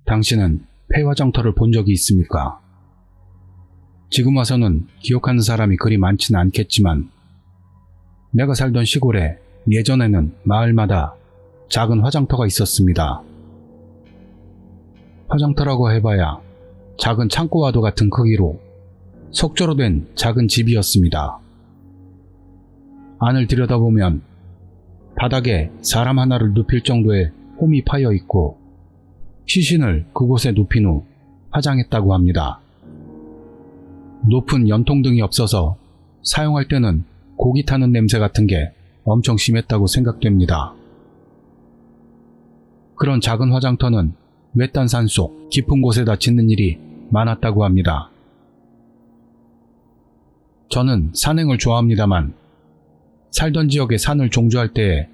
당신은 폐화장터를 본 적이 있습니까? 지금 와서는 기억하는 사람이 그리 많지는 않겠지만 내가 살던 시골에 예전에는 마을마다 작은 화장터가 있었습니다. 화장터라고 해봐야 작은 창고와도 같은 크기로 석조로 된 작은 집이었습니다. 안을 들여다보면 바닥에 사람 하나를 눕힐 정도의 홈이 파여 있고 시신을 그곳에 눕힌 후 화장했다고 합니다. 높은 연통등이 없어서 사용할 때는 고기 타는 냄새 같은 게 엄청 심했다고 생각됩니다. 그런 작은 화장터는 외딴 산속 깊은 곳에다 짓는 일이 많았다고 합니다. 저는 산행을 좋아합니다만 살던 지역에 산을 종주할 때에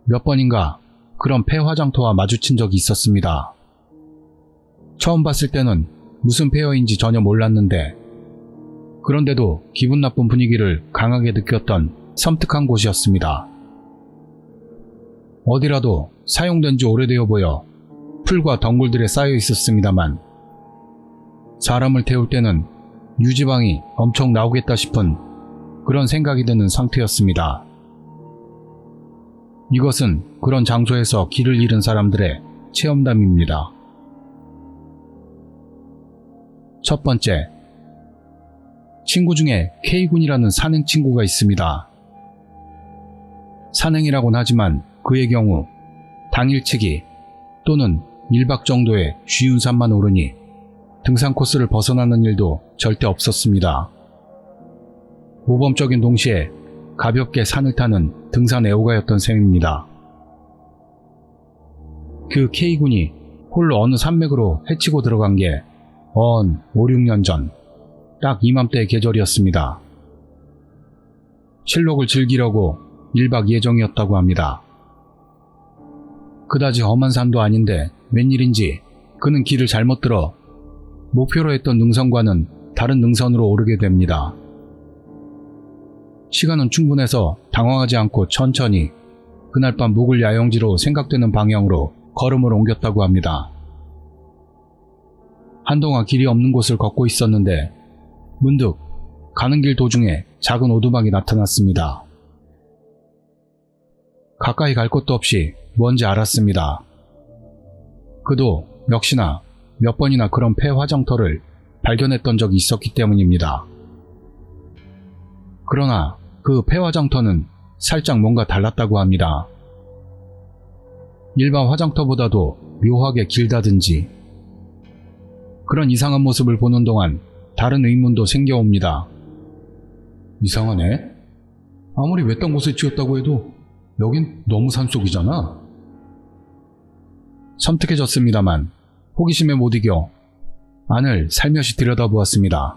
몇 번인가 그런 폐화장터와 마주친 적이 있었습니다. 처음 봤을 때는 무슨 폐허인지 전혀 몰랐는데 그런데도 기분 나쁜 분위기를 강하게 느꼈던 섬뜩한 곳이었습니다. 어디라도 사용된 지 오래되어 보여 풀과 덩굴들에 쌓여 있었습니다만 사람을 태울 때는 유지방이 엄청 나오겠다 싶은 그런 생각이 드는 상태였습니다. 이것은 그런 장소에서 길을 잃은 사람들의 체험담입니다. 첫 번째, 친구 중에 K군이라는 산행 친구가 있습니다. 산행이라고는 하지만 그의 경우 당일치기 또는 1박 정도의 쉬운 산만 오르니 등산 코스를 벗어나는 일도 절대 없었습니다. 모범적인 동시에 가볍게 산을 타는 등산 애호가였던 셈입니다. 그 K군이 홀로 어느 산맥으로 헤치고 들어간 게 5, 6년 전 딱 이맘때의 계절이었습니다. 실록을 즐기려고 1박 예정이었다고 합니다. 그다지 험한 산도 아닌데 웬일인지 그는 길을 잘못 들어 목표로 했던 능선과는 다른 능선으로 오르게 됩니다. 시간은 충분해서 당황하지 않고 천천히 그날 밤 묵을 야영지로 생각되는 방향으로 걸음을 옮겼다고 합니다. 한동안 길이 없는 곳을 걷고 있었는데 문득 가는 길 도중에 작은 오두막이 나타났습니다. 가까이 갈 것도 없이 뭔지 알았습니다. 그도 역시나 몇 번이나 그런 폐화장터를 발견했던 적이 있었기 때문입니다. 그러나 그 폐화장터는 살짝 뭔가 달랐다고 합니다. 일반 화장터보다도 묘하게 길다든지 그런 이상한 모습을 보는 동안 다른 의문도 생겨옵니다. 이상하네. 아무리 외딴 곳에 지었다고 해도 여긴 너무 산속이잖아. 섬뜩해졌습니다만 호기심에 못 이겨 안을 살며시 들여다보았습니다.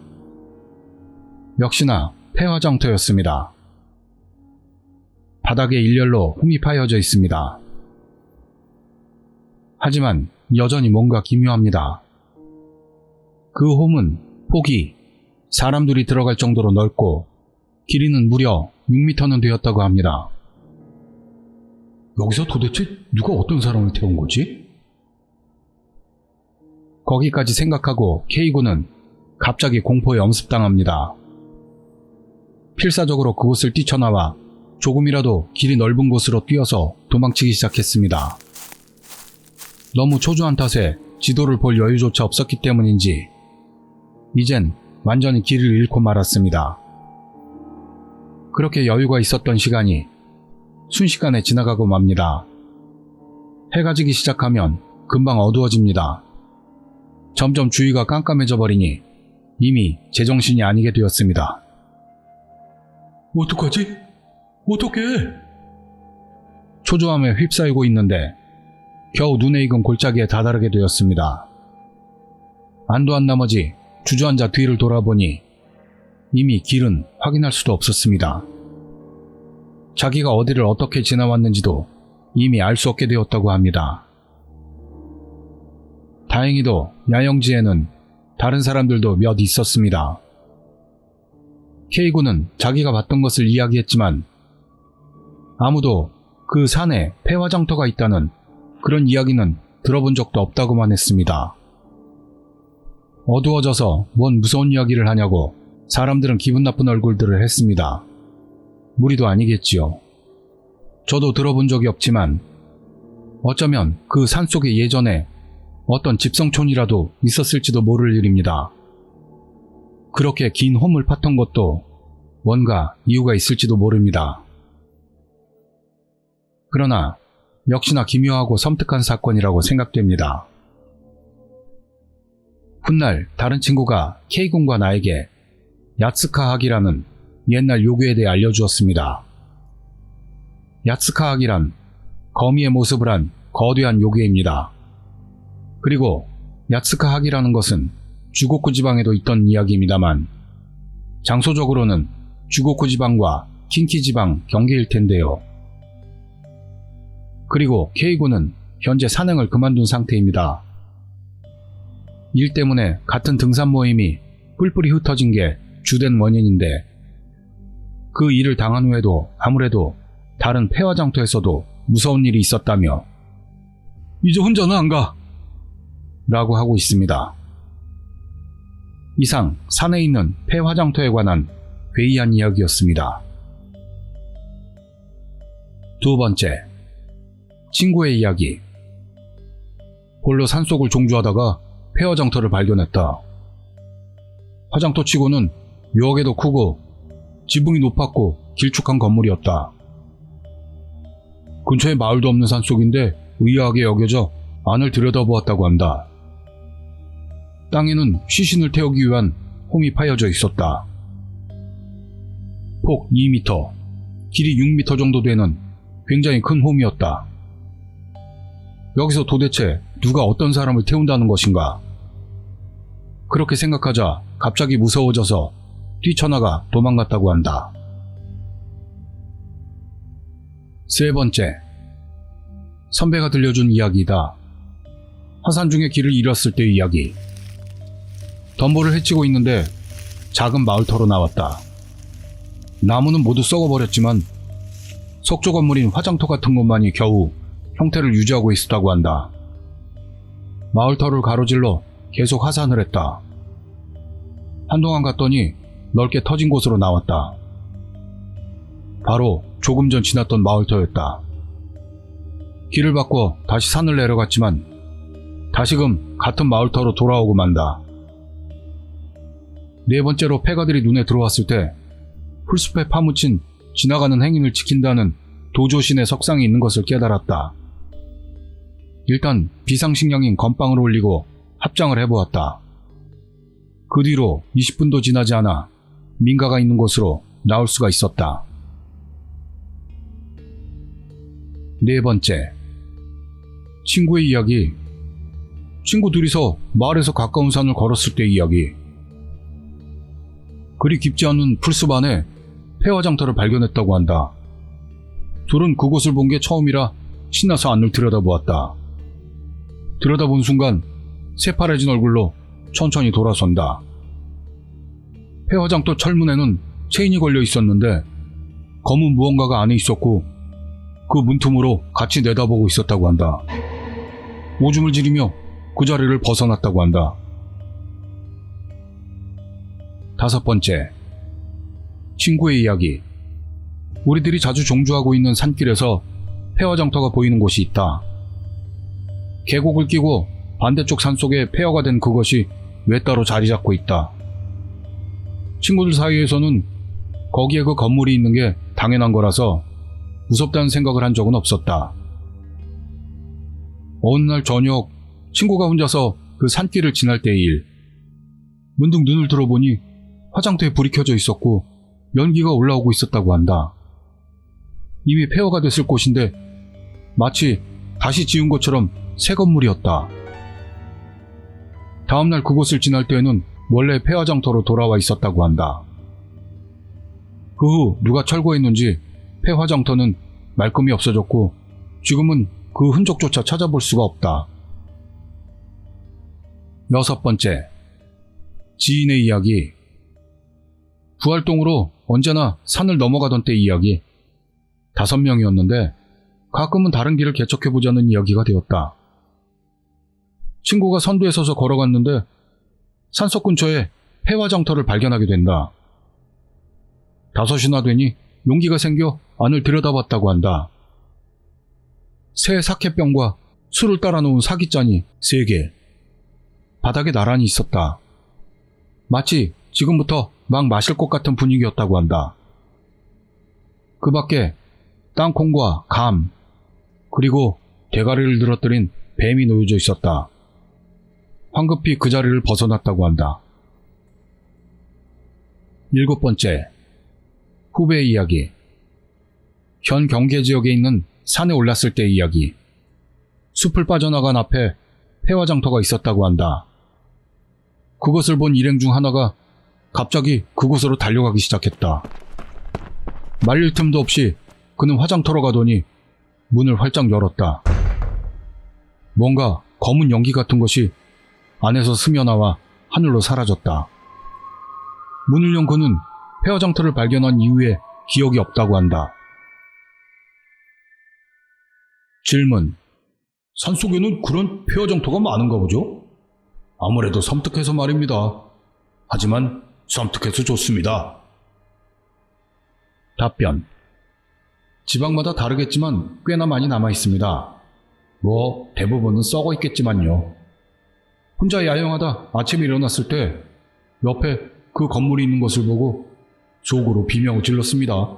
역시나 폐화장터였습니다. 바닥에 일렬로 홈이 파여져 있습니다. 하지만 여전히 뭔가 기묘합니다. 그 홈은 폭이 사람들이 들어갈 정도로 넓고 길이는 무려 6m는 되었다고 합니다. 여기서 도대체 누가 어떤 사람을 태운 거지? 거기까지 생각하고 K군은 갑자기 공포에 엄습당합니다. 필사적으로 그곳을 뛰쳐나와 조금이라도 길이 넓은 곳으로 뛰어서 도망치기 시작했습니다. 너무 초조한 탓에 지도를 볼 여유조차 없었기 때문인지 이젠 완전히 길을 잃고 말았습니다. 그렇게 여유가 있었던 시간이 순식간에 지나가고 맙니다. 해가 지기 시작하면 금방 어두워집니다. 점점 주위가 깜깜해져 버리니 이미 제정신이 아니게 되었습니다. 어떡하지? 어떡해? 초조함에 휩싸이고 있는데 겨우 눈에 익은 골짜기에 다다르게 되었습니다. 안도한 나머지 주저앉아 뒤를 돌아보니 이미 길은 확인할 수도 없었습니다. 자기가 어디를 어떻게 지나왔는지도 이미 알 수 없게 되었다고 합니다. 다행히도 야영지에는 다른 사람들도 몇 있었습니다. K군은 자기가 봤던 것을 이야기했지만 아무도 그 산에 폐화장터가 있다는 그런 이야기는 들어본 적도 없다고만 했습니다. 어두워져서 뭔 무서운 이야기를 하냐고 사람들은 기분 나쁜 얼굴들을 했습니다. 무리도 아니겠지요. 저도 들어본 적이 없지만 어쩌면 그 산속에 예전에 어떤 집성촌이라도 있었을지도 모를 일입니다. 그렇게 긴 홈을 팠던 것도 뭔가 이유가 있을지도 모릅니다. 그러나 역시나 기묘하고 섬뜩한 사건이라고 생각됩니다. 훗날 다른 친구가 K군과 나에게 야츠카학이라는 옛날 요괴에 대해 알려주었습니다. 야츠카학이란 거미의 모습을 한 거대한 요괴입니다. 그리고 야츠카학이라는 것은 주고쿠 지방에도 있던 이야기입니다만 장소적으로는 주고쿠 지방과 킨키 지방 경계일 텐데요. 그리고 K군은 현재 산행을 그만둔 상태입니다. 일 때문에 같은 등산 모임이 뿔뿔이 흩어진 게 주된 원인인데 그 일을 당한 후에도 아무래도 다른 폐화장터에서도 무서운 일이 있었다며 이제 혼자는 안 가! 라고 하고 있습니다. 이상 산에 있는 폐화장터에 관한 괴이한 이야기였습니다. 두 번째, 친구의 이야기. 홀로 산속을 종주하다가 폐화장터를 발견했다. 화장터 치고는 묘하게도 크고 지붕이 높았고 길쭉한 건물이었다. 근처에 마을도 없는 산속인데 의아하게 여겨져 안을 들여다보았다고 한다. 땅에는 시신을 태우기 위한 홈이 파여져 있었다. 폭 2m, 길이 6m 정도 되는 굉장히 큰 홈이었다. 여기서 도대체 누가 어떤 사람을 태운다는 것인가? 그렇게 생각하자 갑자기 무서워져서 뛰쳐나가 도망갔다고 한다. 세 번째, 선배가 들려준 이야기이다. 하산 중에 길을 잃었을 때의 이야기. 덤보를 헤치고 있는데 작은 마을터로 나왔다. 나무는 모두 썩어버렸지만 석조 건물인 화장터 같은 것만이 겨우 형태를 유지하고 있었다고 한다. 마을터를 가로질러 계속 하산을 했다. 한동안 갔더니 넓게 터진 곳으로 나왔다. 바로 조금 전 지났던 마을터였다. 길을 바꿔 다시 산을 내려갔지만 다시금 같은 마을터로 돌아오고 만다. 네 번째로 폐가들이 눈에 들어왔을 때 풀숲에 파묻힌 지나가는 행인을 지킨다는 도조신의 석상이 있는 것을 깨달았다. 일단 비상식량인 건빵을 올리고 합장을 해보았다. 그 뒤로 20분도 지나지 않아 민가가 있는 곳으로 나올 수가 있었다. 네 번째, 친구의 이야기. 친구 둘이서 마을에서 가까운 산을 걸었을 때의 이야기. 그리 깊지 않은 풀숲 안에 폐화장터를 발견했다고 한다. 둘은 그곳을 본 게 처음이라 신나서 안을 들여다보았다. 들여다본 순간 새파래진 얼굴로 천천히 돌아선다. 폐화장터 철문에는 체인이 걸려 있었는데 검은 무언가가 안에 있었고 그 문틈으로 같이 내다보고 있었다고 한다. 오줌을 지르며 그 자리를 벗어났다고 한다. 다섯 번째, 친구의 이야기. 우리들이 자주 종주하고 있는 산길에서 폐화장터가 보이는 곳이 있다. 계곡을 끼고 반대쪽 산속에 폐허가 된 그것이 외따로 자리 잡고 있다. 친구들 사이에서는 거기에 그 건물이 있는 게 당연한 거라서 무섭다는 생각을 한 적은 없었다. 어느 날 저녁 친구가 혼자서 그 산길을 지날 때의 일. 문득 눈을 들어보니 화장터에 불이 켜져 있었고 연기가 올라오고 있었다고 한다. 이미 폐허가 됐을 곳인데 마치 다시 지은 것처럼 새 건물이었다. 다음날 그곳을 지날 때에는 원래 폐화장터로 돌아와 있었다고 한다. 그 후 누가 철거했는지 폐화장터는 말끔히 없어졌고 지금은 그 흔적조차 찾아볼 수가 없다. 여섯 번째, 지인의 이야기. 부활동으로 언제나 산을 넘어가던 때 이야기. 5명이었는데 가끔은 다른 길을 개척해보자는 이야기가 되었다. 친구가 선두에 서서 걸어갔는데 산속 근처에 폐화장터를 발견하게 된다. 5시나 되니 용기가 생겨 안을 들여다봤다고 한다. 새 사케병과 술을 따라 놓은 사기잔이 3개. 바닥에 나란히 있었다. 마치 지금부터 막 마실 것 같은 분위기였다고 한다. 그 밖에 땅콩과 감, 그리고 대가리를 늘어뜨린 뱀이 놓여져 있었다. 황급히 그 자리를 벗어났다고 한다. 7번째, 후배의 이야기. 현 경계 지역에 있는 산에 올랐을 때의 이야기. 숲을 빠져나간 앞에 폐화장터가 있었다고 한다. 그것을 본 일행 중 하나가 갑자기 그곳으로 달려가기 시작했다. 말릴 틈도 없이 그는 화장터로 가더니 문을 활짝 열었다. 뭔가 검은 연기 같은 것이 안에서 스며나와 하늘로 사라졌다. 문을 연 그는 폐화장터를 발견한 이후에 기억이 없다고 한다. 질문. 산속에는 그런 폐화장터가 많은가 보죠? 아무래도 섬뜩해서 말입니다. 하지만 섬뜩해서 좋습니다. 답변. 지방마다 다르겠지만 꽤나 많이 남아 있습니다. 뭐 대부분은 썩어 있겠지만요. 혼자 야영하다 아침에 일어났을 때 옆에 그 건물이 있는 것을 보고 속으로 비명을 질렀습니다.